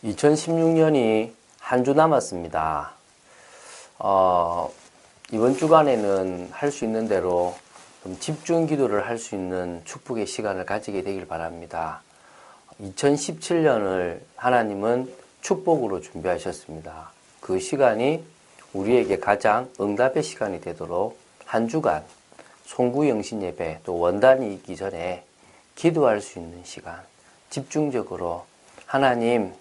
2016년이 한 주 남았습니다. 이번 주간에는 할 수 있는 대로 좀 집중 기도를 할 수 있는 축복의 시간을 가지게 되길 바랍니다. 2017년을 하나님은 축복으로 준비하셨습니다. 그 시간이 우리에게 가장 응답의 시간이 되도록 한 주간 송구영신 예배 또 원단이 있기 전에 기도할 수 있는 시간, 집중적으로 하나님의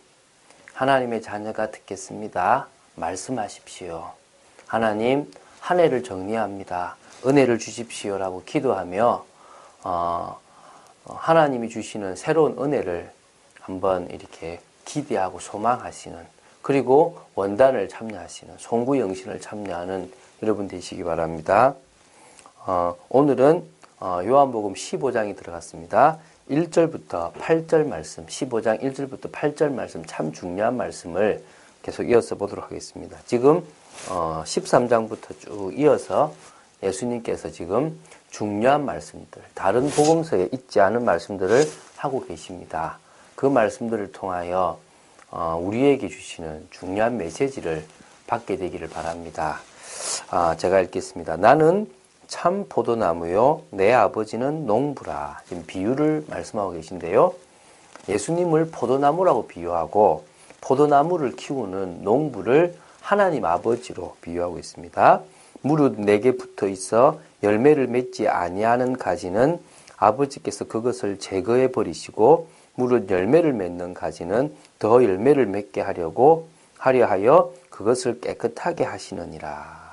자녀가 듣겠습니다. 말씀하십시오. 하나님, 한 해를 정리합니다. 은혜를 주십시오라고 기도하며 하나님이 주시는 새로운 은혜를 한번 이렇게 기대하고 소망하시는, 그리고 원단을 참여하시는, 송구영신을 참여하는 여러분 되시기 바랍니다. 오늘은 요한복음 15장이 들어갔습니다. 1절부터 8절 말씀, 15장 1절부터 8절 말씀, 참 중요한 말씀을 계속 이어서 보도록 하겠습니다. 지금 13장부터 쭉 이어서 예수님께서 지금 중요한 말씀들, 다른 복음서에 있지 않은 말씀들을 하고 계십니다. 그 말씀들을 통하여 우리에게 주시는 중요한 메시지를 받게 되기를 바랍니다. 제가 읽겠습니다. 나는 참 포도나무요, 내 아버지는 농부라. 지금 비유를 말씀하고 계신데요. 예수님을 포도나무라고 비유하고 포도나무를 키우는 농부를 하나님 아버지로 비유하고 있습니다. 무릇 내게 붙어 있어 열매를 맺지 아니하는 가지는 아버지께서 그것을 제거해 버리시고, 무릇 열매를 맺는 가지는 더 열매를 맺게 하려 하여 그것을 깨끗하게 하시느니라.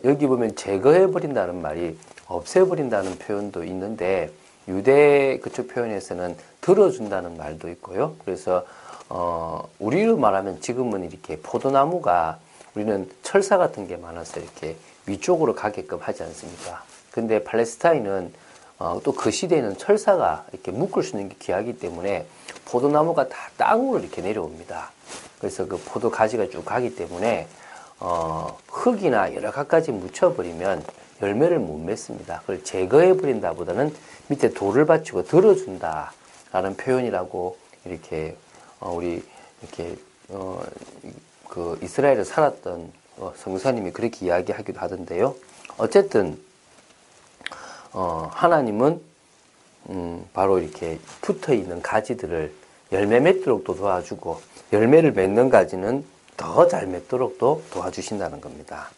여기 보면 제거해버린다는 말이 없애버린다는 표현도 있는데, 유대 그쪽 표현에서는 들어준다는 말도 있고요. 그래서 우리로 말하면 지금은 이렇게 포도나무가, 우리는 철사 같은 게 많아서 이렇게 위쪽으로 가게끔 하지 않습니까? 근데 팔레스타인은 또 그 시대에는 철사가 이렇게 묶을 수 있는 게 귀하기 때문에 포도나무가 다 땅으로 이렇게 내려옵니다. 그래서 그 포도 가지가 쭉 가기 때문에 흙이나 여러 가지 묻혀버리면 열매를 못 맺습니다. 그걸 제거해버린다 보다는 밑에 돌을 받치고 들어준다 라는 표현이라고, 이렇게 우리 이렇게 그 이스라엘에 살았던 성사님이 그렇게 이야기하기도 하던데요. 어쨌든 하나님은 바로 이렇게 붙어있는 가지들을 열매 맺도록도 도와주고, 열매를 맺는 가지는 더 잘 맺도록도 도와주신다는 겁니다.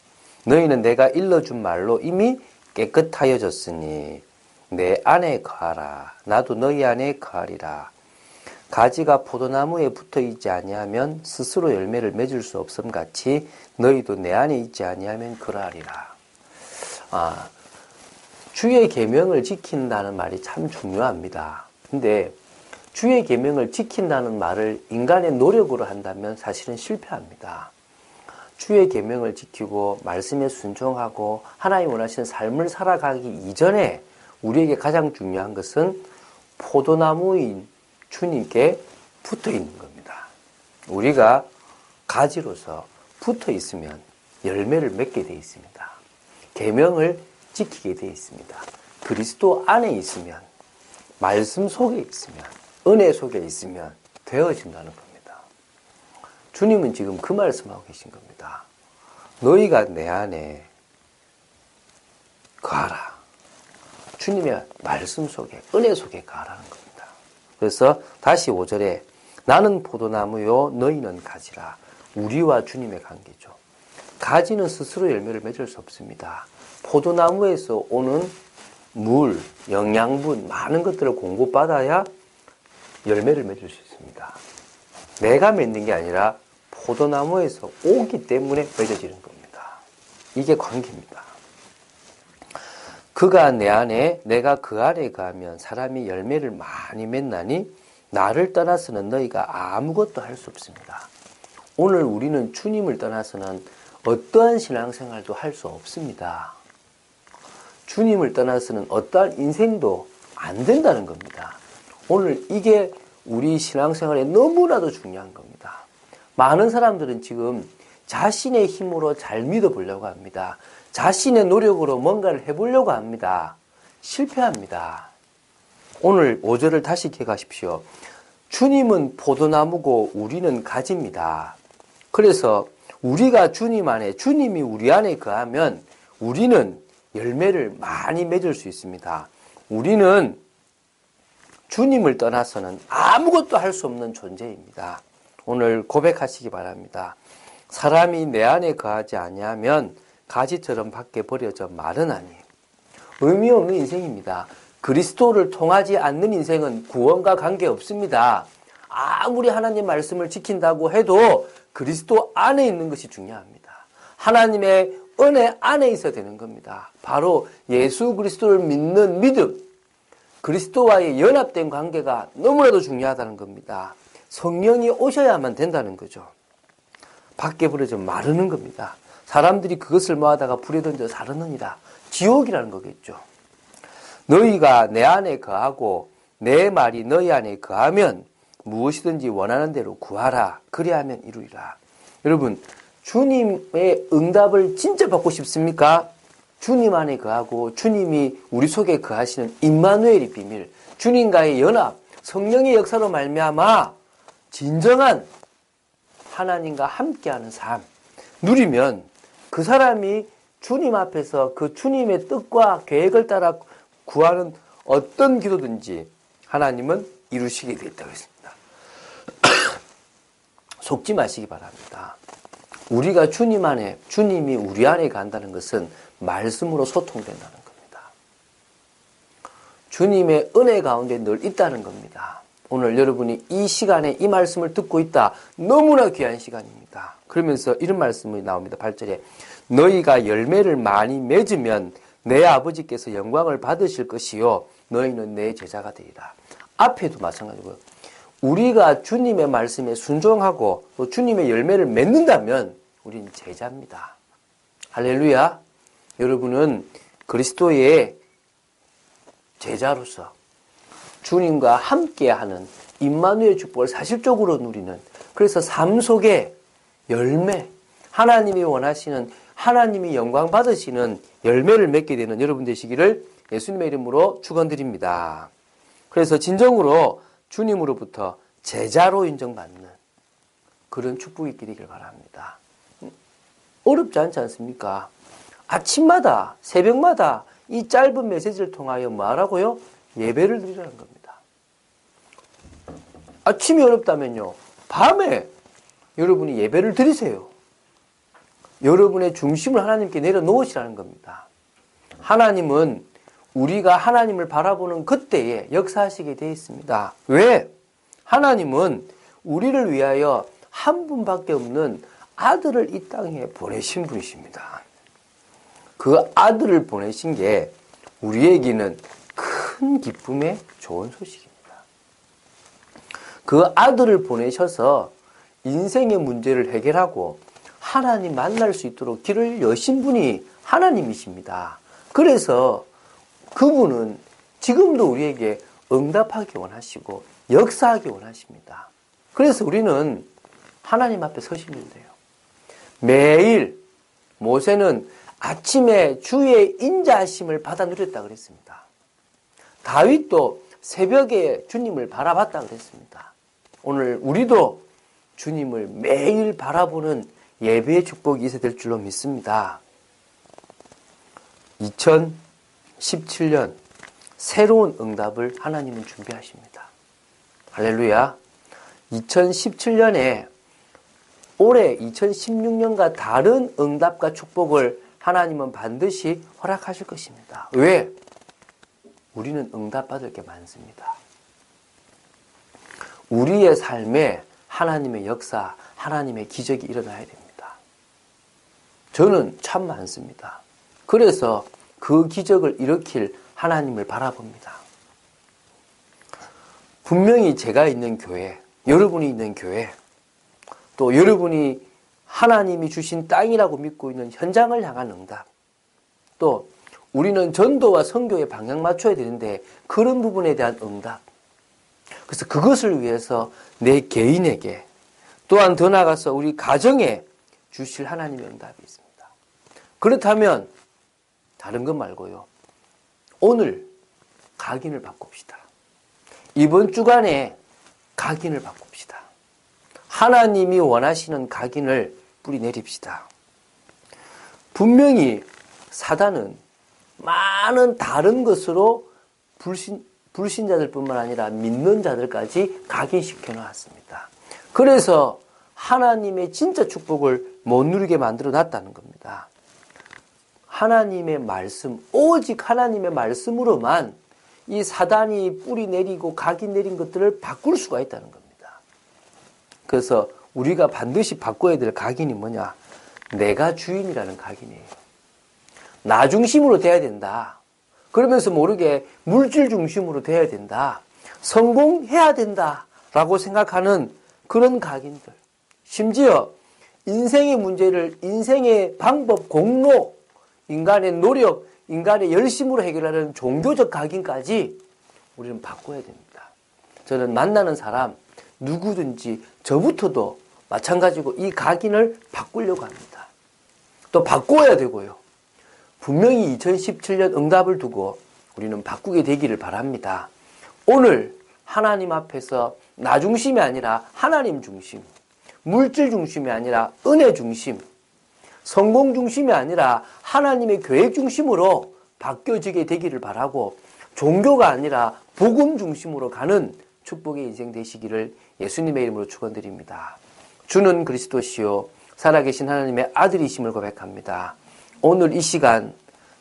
너희는 내가 일러준 말로 이미 깨끗하여졌으니 내 안에 거하라. 나도 너희 안에 거하리라. 가지가 포도나무에 붙어있지 아니하면 스스로 열매를 맺을 수 없음 같이 너희도 내 안에 있지 아니하면 그러하리라. 주의 계명을 지킨다는 말이 참 중요합니다. 근데 주의 계명을 지킨다는 말을 인간의 노력으로 한다면 사실은 실패합니다. 주의 계명을 지키고 말씀에 순종하고 하나님 원하시는 삶을 살아가기 이전에 우리에게 가장 중요한 것은 포도나무인 주님께 붙어 있는 겁니다. 우리가 가지로서 붙어 있으면 열매를 맺게 되어 있습니다. 계명을 지키게 되어 있습니다. 그리스도 안에 있으면, 말씀 속에 있으면, 은혜 속에 있으면 되어진다는 겁니다. 주님은 지금 그 말씀하고 계신 겁니다. 너희가 내 안에 거하라. 주님의 말씀 속에, 은혜 속에 거하라는 겁니다. 그래서 다시 5절에 나는 포도나무요 너희는 가지라. 우리와 주님의 관계죠. 가지는 스스로 열매를 맺을 수 없습니다. 포도나무에서 오는 물, 영양분, 많은 것들을 공급받아야 열매를 맺을 수 있습니다. 내가 맺는 게 아니라 포도나무에서 오기 때문에 맺어지는 겁니다. 이게 관계입니다. 그가 내 안에, 내가 그 안에 거하면 사람이 열매를 많이 맺나니 나를 떠나서는 너희가 아무것도 할 수 없습니다. 오늘 우리는 주님을 떠나서는 어떠한 신앙생활도 할 수 없습니다. 주님을 떠나서는 어떠한 인생도 안 된다는 겁니다. 오늘 이게 우리 신앙생활에 너무나도 중요한 겁니다. 많은 사람들은 지금 자신의 힘으로 잘 믿어보려고 합니다. 자신의 노력으로 뭔가를 해보려고 합니다. 실패합니다. 오늘 5절을 다시 기억하십시오. 주님은 포도나무고 우리는 가지입니다. 그래서 우리가 주님 안에, 주님이 우리 안에 거하면 우리는 열매를 많이 맺을 수 있습니다. 우리는 주님을 떠나서는 아무것도 할 수 없는 존재입니다. 오늘 고백하시기 바랍니다. 사람이 내 안에 거하지 아니하면 가지처럼 밖에 버려져 마르나니. 의미 없는 인생입니다. 그리스도를 통하지 않는 인생은 구원과 관계없습니다. 아무리 하나님 말씀을 지킨다고 해도 그리스도 안에 있는 것이 중요합니다. 하나님의 은혜 안에 있어야 되는 겁니다. 바로 예수 그리스도를 믿는 믿음, 그리스도와의 연합된 관계가 너무나도 중요하다는 겁니다. 성령이 오셔야만 된다는 거죠. 밖에 버려져 마르는 겁니다. 사람들이 그것을 모아다가 불에 던져 사르느니라. 지옥이라는 거겠죠. 너희가 내 안에 거하고 내 말이 너희 안에 거하면 무엇이든지 원하는 대로 구하라. 그리하면 이루리라. 여러분, 주님의 응답을 진짜 받고 싶습니까? 주님 안에 거하고 주님이 우리 속에 거하시는 임마누엘의 비밀, 주님과의 연합, 성령의 역사로 말미암아 진정한 하나님과 함께하는 삶 누리면 그 사람이 주님 앞에서 그 주님의 뜻과 계획을 따라 구하는 어떤 기도든지 하나님은 이루시게 되어 있다고 했습니다. 속지 마시기 바랍니다. 우리가 주님 안에, 주님이 우리 안에 간다는 것은 말씀으로 소통된다는 겁니다. 주님의 은혜 가운데 늘 있다는 겁니다. 오늘 여러분이 이 시간에 이 말씀을 듣고 있다. 너무나 귀한 시간입니다. 그러면서 이런 말씀이 나옵니다. 8절에 너희가 열매를 많이 맺으면 내 아버지께서 영광을 받으실 것이요 너희는 내 제자가 되리라. 앞에도 마찬가지고요. 우리가 주님의 말씀에 순종하고 또 주님의 열매를 맺는다면 우리는 제자입니다. 할렐루야. 여러분은 그리스도의 제자로서 주님과 함께하는 임마누엘 축복을 사실적으로 누리는, 그래서 삶 속에 열매, 하나님이 원하시는, 하나님이 영광 받으시는 열매를 맺게 되는 여러분 되시기를 예수님의 이름으로 축원드립니다. 그래서 진정으로 주님으로부터 제자로 인정받는 그런 축복이 있게 되길 바랍니다. 어렵지 않지 않습니까? 아침마다, 새벽마다 이 짧은 메시지를 통하여 뭐하라고요? 예배를 드리라는 겁니다. 아침이 어렵다면요, 밤에 여러분이 예배를 드리세요. 여러분의 중심을 하나님께 내려놓으시라는 겁니다. 하나님은 우리가 하나님을 바라보는 그때에 역사하시게 되어 있습니다. 왜? 하나님은 우리를 위하여 한 분밖에 없는 아들을 이 땅에 보내신 분이십니다. 그 아들을 보내신 게 우리에게는 큰 기쁨의 좋은 소식입니다. 그 아들을 보내셔서 인생의 문제를 해결하고 하나님 만날 수 있도록 길을 여신 분이 하나님이십니다. 그래서 그분은 지금도 우리에게 응답하기 원하시고 역사하기 원하십니다. 그래서 우리는 하나님 앞에 서시면 돼요. 매일 모세는 아침에 주의 인자하심을 받아 누렸다 그랬습니다. 다윗도 새벽에 주님을 바라봤다 그랬습니다. 오늘 우리도 주님을 매일 바라보는 예배의 축복이 있어야 될 줄로 믿습니다. 2017년 새로운 응답을 하나님은 준비하십니다. 할렐루야. 2017년에 올해 2016년과 다른 응답과 축복을 하나님은 반드시 허락하실 것입니다. 왜? 우리는 응답받을 게 많습니다. 우리의 삶에 하나님의 역사, 하나님의 기적이 일어나야 됩니다. 저는 참 많습니다. 그래서 그 기적을 일으킬 하나님을 바라봅니다. 분명히 제가 있는 교회, 여러분이 있는 교회, 또 여러분이 하나님이 주신 땅이라고 믿고 있는 현장을 향한 응답, 또 우리는 전도와 선교에 방향 맞춰야 되는데 그런 부분에 대한 응답, 그래서 그것을 위해서 내 개인에게 또한 더 나아가서 우리 가정에 주실 하나님의 응답이 있습니다. 그렇다면 다른 것 말고요, 오늘 각인을 바꿉시다. 이번 주간에 각인을 바꿉시다. 하나님이 원하시는 각인을 뿌리내립시다. 분명히 사단은 많은 다른 것으로 불신자들뿐만 아니라 믿는 자들까지 각인시켜 놨습니다. 그래서 하나님의 진짜 축복을 못 누리게 만들어 놨다는 겁니다. 하나님의 말씀, 오직 하나님의 말씀으로만 이 사단이 뿌리 내리고 각인 내린 것들을 바꿀 수가 있다는 겁니다. 그래서 우리가 반드시 바꿔야 될 각인이 뭐냐? 내가 주인이라는 각인이에요. 나 중심으로 돼야 된다. 그러면서 모르게 물질 중심으로 돼야 된다. 성공해야 된다. 라고 생각하는 그런 각인들. 심지어 인생의 문제를 인생의 방법, 공로, 인간의 노력, 인간의 열심으로 해결하는 종교적 각인까지 우리는 바꿔야 됩니다. 저는 만나는 사람 누구든지 저부터도 마찬가지고 이 각인을 바꾸려고 합니다. 또 바꿔야 되고요. 분명히 2017년 응답을 두고 우리는 바꾸게 되기를 바랍니다. 오늘 하나님 앞에서 나 중심이 아니라 하나님 중심, 물질 중심이 아니라 은혜 중심, 성공 중심이 아니라 하나님의 계획 중심으로 바뀌어지게 되기를 바라고 종교가 아니라 복음 중심으로 가는 축복의 인생 되시기를 예수님의 이름으로 축원드립니다. 주는 그리스도시요 살아계신 하나님의 아들이심을 고백합니다. 오늘 이 시간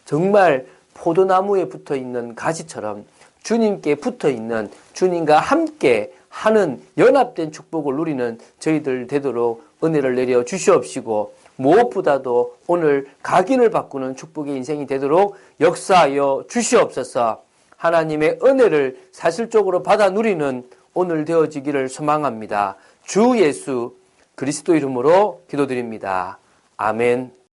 정말 포도나무에 붙어있는 가지처럼 주님께 붙어있는 주님과 함께 하는 연합된 축복을 누리는 저희들 되도록 은혜를 내려 주시옵시고 무엇보다도 오늘 각인을 바꾸는 축복의 인생이 되도록 역사하여 주시옵소서. 하나님의 은혜를 사실적으로 받아 누리는 오늘 되어지기를 소망합니다. 주 예수 그리스도 이름으로 기도드립니다. 아멘.